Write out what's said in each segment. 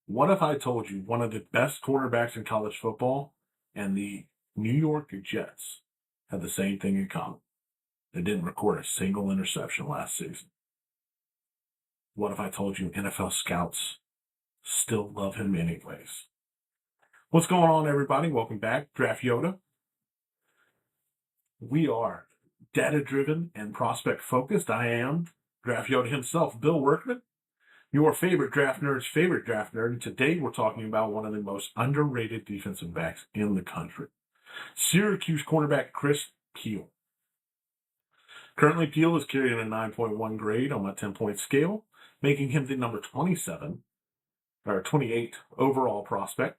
What if I told you one of the best quarterbacks in college football and the New York Jets had the same thing in common? They didn't record a single interception last season. What if I told you NFL scouts still love him anyways? What's going on, everybody? Welcome back. Draft Yoda. We are data-driven and prospect-focused. I am Draft Yoda himself, Bill Workman, your favorite draft nerd's favorite draft nerd. And today we're talking about one of the most underrated defensive backs in the country, Syracuse cornerback Chris Peal. Currently, Peal is carrying a 9.1 grade on my 10-point scale, making him the number 28 overall prospect,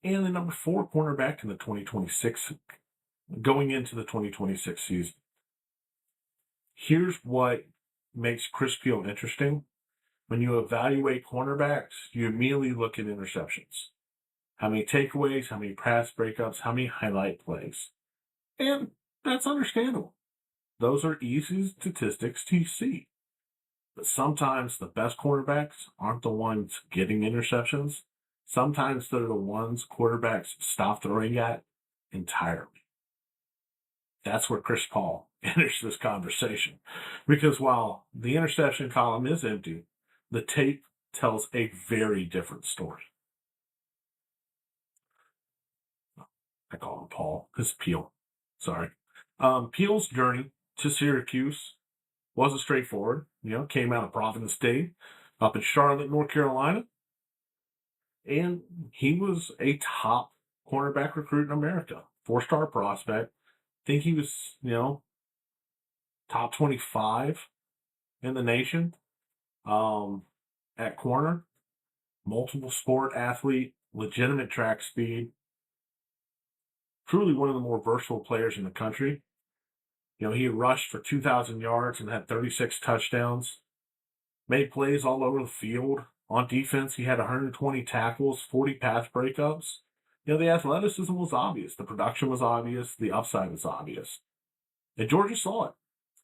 and the number 4 cornerback in the 2026, going into the 2026 season. Here's what makes Chris Peal interesting. When you evaluate cornerbacks, you immediately look at interceptions. How many takeaways, how many pass breakups, how many highlight plays. And that's understandable. Those are easy statistics to see. But sometimes the best cornerbacks aren't the ones getting interceptions. Sometimes they're the ones quarterbacks stop throwing at entirely. That's where Chris Peal enters this conversation. Because while the interception column is empty, the tape tells a very different story. I call him Paul. It's Peal. Sorry. Peal's journey to Syracuse wasn't straightforward. Came out of Providence State, up in Charlotte, North Carolina. And he was a top cornerback recruit in America. 4-star prospect. Think he was, top 25 in the nation at corner. Multiple sport athlete, legitimate track speed. Truly one of the more versatile players in the country. He rushed for 2,000 yards and had 36 touchdowns. Made plays all over the field. On defense, he had 120 tackles, 40 pass breakups. The athleticism was obvious. The production was obvious. The upside was obvious. And Georgia saw it.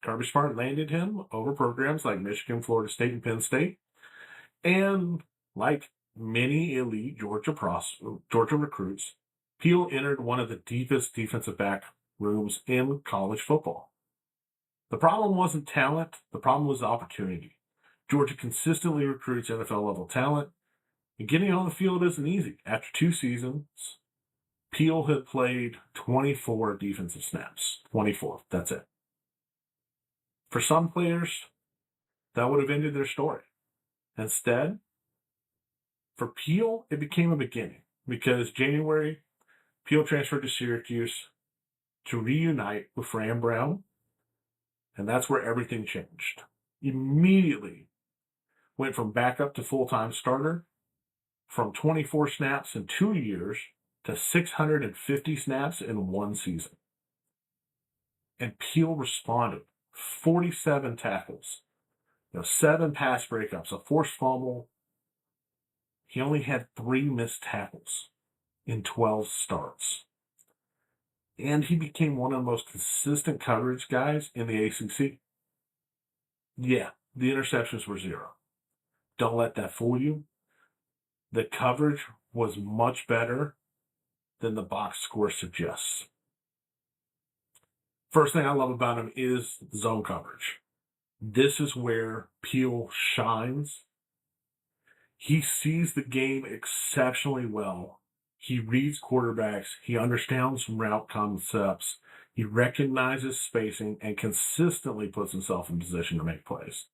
Kirby Smart landed him over programs like Michigan, Florida State, and Penn State. And like many elite Georgia recruits, Peal entered one of the deepest defensive back rooms in college football. The problem wasn't talent. The problem was opportunity. Georgia consistently recruits NFL-level talent, and getting on the field isn't easy. After 2 seasons, Peal had played 24 defensive snaps. 24, that's it. For some players, that would have ended their story. Instead, for Peal, it became a beginning, because January, Peal transferred to Syracuse to reunite with Fran Brown, and that's where everything changed. Immediately went from backup to full-time starter, from 24 snaps in 2 years to 650 snaps in 1 season. And Peal responded. 47 tackles, 7 pass breakups, a forced fumble. He only had 3 missed tackles in 12 starts. And he became one of the most consistent coverage guys in the ACC. Yeah, the interceptions were 0. Don't let that fool you. The coverage was much better than the box score suggests. First thing I love about him is zone coverage. This is where Peal shines. He sees the game exceptionally well. He reads quarterbacks. He understands route concepts. He recognizes spacing and consistently puts himself in position to make plays.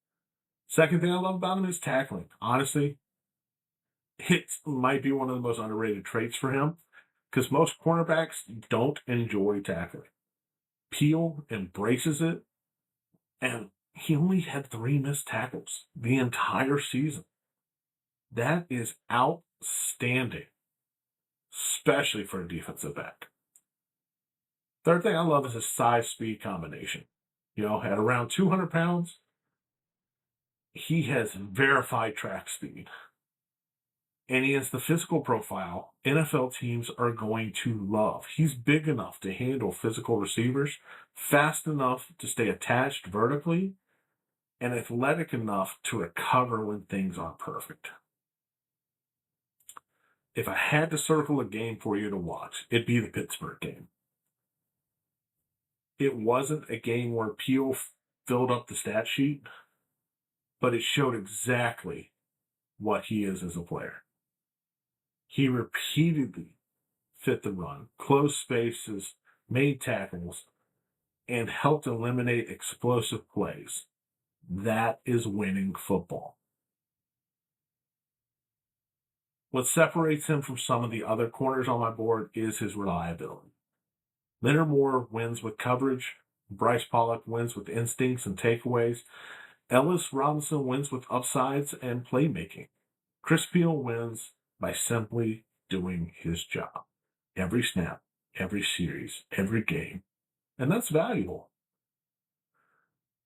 Second thing I love about him is tackling. Honestly, it might be one of the most underrated traits for him, because most cornerbacks don't enjoy tackling. Peal embraces it, and he only had 3 missed tackles the entire season. That is outstanding, especially for a defensive back. Third thing I love is his size-speed combination. At around 200 pounds, he has verified track speed. And he has the physical profile NFL teams are going to love. He's big enough to handle physical receivers, fast enough to stay attached vertically, and athletic enough to recover when things aren't perfect. if I had to circle a game for you to watch, it'd be the Pittsburgh game. It wasn't a game where Peal filled up the stat sheet, but it showed exactly what he is as a player. He repeatedly fit the run, closed spaces, made tackles, and helped eliminate explosive plays. That is winning football. What separates him from some of the other corners on my board is his reliability. Leonard Moore wins with coverage. Bryce Pollock wins with instincts and takeaways. Ellis Robinson wins with upsides and playmaking. Chris Peal wins by simply doing his job. Every snap, every series, every game. And that's valuable.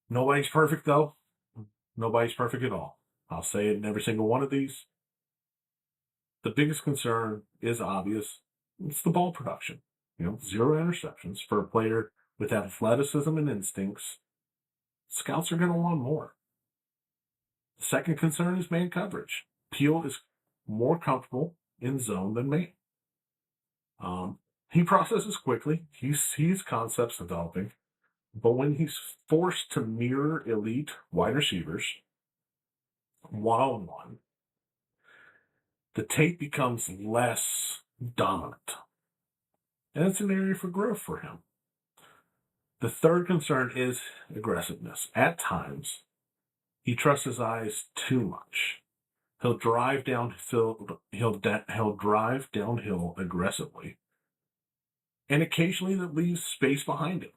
Nobody's perfect, though. Nobody's perfect at all. I'll say it in every single one of these. The biggest concern is obvious. It's the ball production. 0 interceptions for a player with athleticism and instincts. Scouts are going to want more. The second concern is man coverage. Peal is more comfortable in zone than man. He processes quickly. He sees concepts developing. But when he's forced to mirror elite wide receivers one-on-one, the tape becomes less dominant. And it's an area for growth for him. The third concern is aggressiveness. At times, he trusts his eyes too much. He'll drive downhill. He'll drive downhill aggressively, and occasionally that leaves space behind him.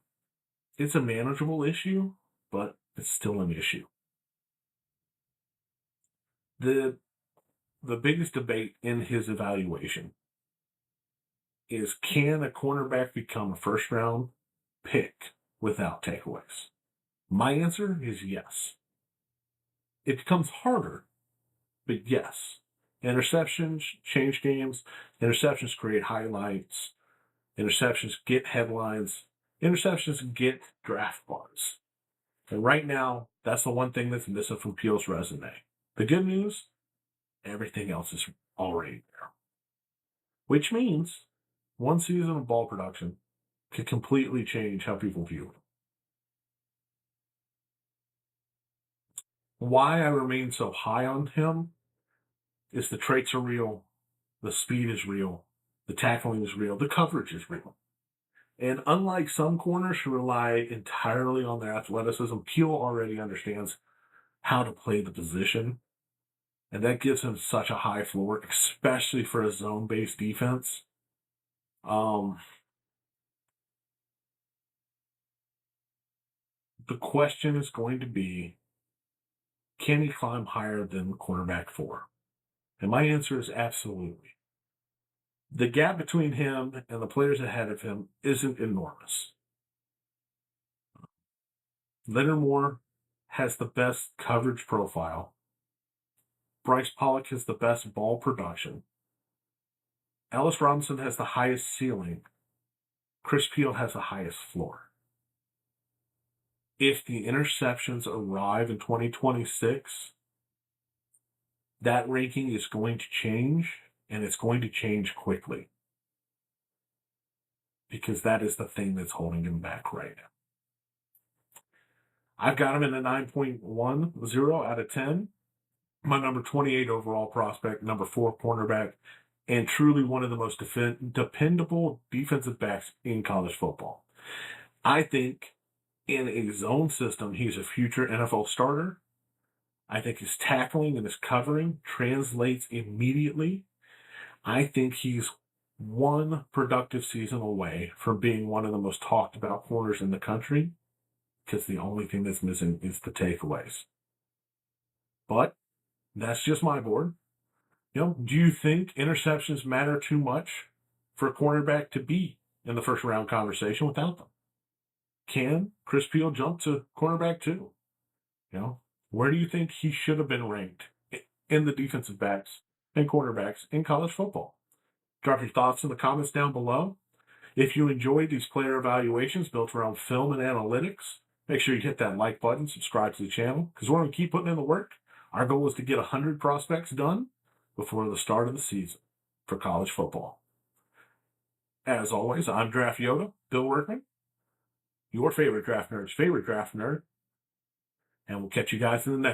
It's a manageable issue, but it's still an issue. The biggest debate in his evaluation is, can a cornerback become a first-round pick without takeaways? My answer is yes. It becomes harder, but yes. Interceptions change games. Interceptions create highlights. Interceptions get headlines. Interceptions get draft buzz. And right now, that's the one thing that's missing from Peal's resume. The good news, everything else is already there. Which means one season of ball production could completely change how people view him. Why I remain so high on him is the traits are real, the speed is real, the tackling is real, the coverage is real. And unlike some corners who rely entirely on their athleticism, Peal already understands how to play the position. And that gives him such a high floor, especially for a zone-based defense. The question is going to be, can he climb higher than cornerback 4? And my answer is absolutely. The gap between him and the players ahead of him isn't enormous. Leonard Moore has the best coverage profile. Bryce Pollock has the best ball production. Ellis Robinson has the highest ceiling. Chris Peal has the highest floor. If the interceptions arrive in 2026, that ranking is going to change, and it's going to change quickly. Because that is the thing that's holding him back right now. I've got him in a 9.10 out of 10. My number 28 overall prospect, number 4 cornerback, and truly one of the most dependable defensive backs in college football. I think in a zone system, he's a future NFL starter. I think his tackling and his covering translates immediately. I think he's one productive season away from being one of the most talked about corners in the country, because the only thing that's missing is the takeaways. But that's just my board. Do you think interceptions matter too much for a cornerback to be in the first round conversation without them? Can Chris Peal jump to cornerback 2? Where do you think he should have been ranked in the defensive backs and cornerbacks in college football? Drop your thoughts in the comments down below. If you enjoyed these player evaluations built around film and analytics, make sure you hit that like button, subscribe to the channel, because we're going to keep putting in the work. Our goal is to get 100 prospects done before the start of the season. for college football. As always, I'm Draft Yoda, Bill Workman, your favorite draft nerd's favorite draft nerd, and we'll catch you guys in the next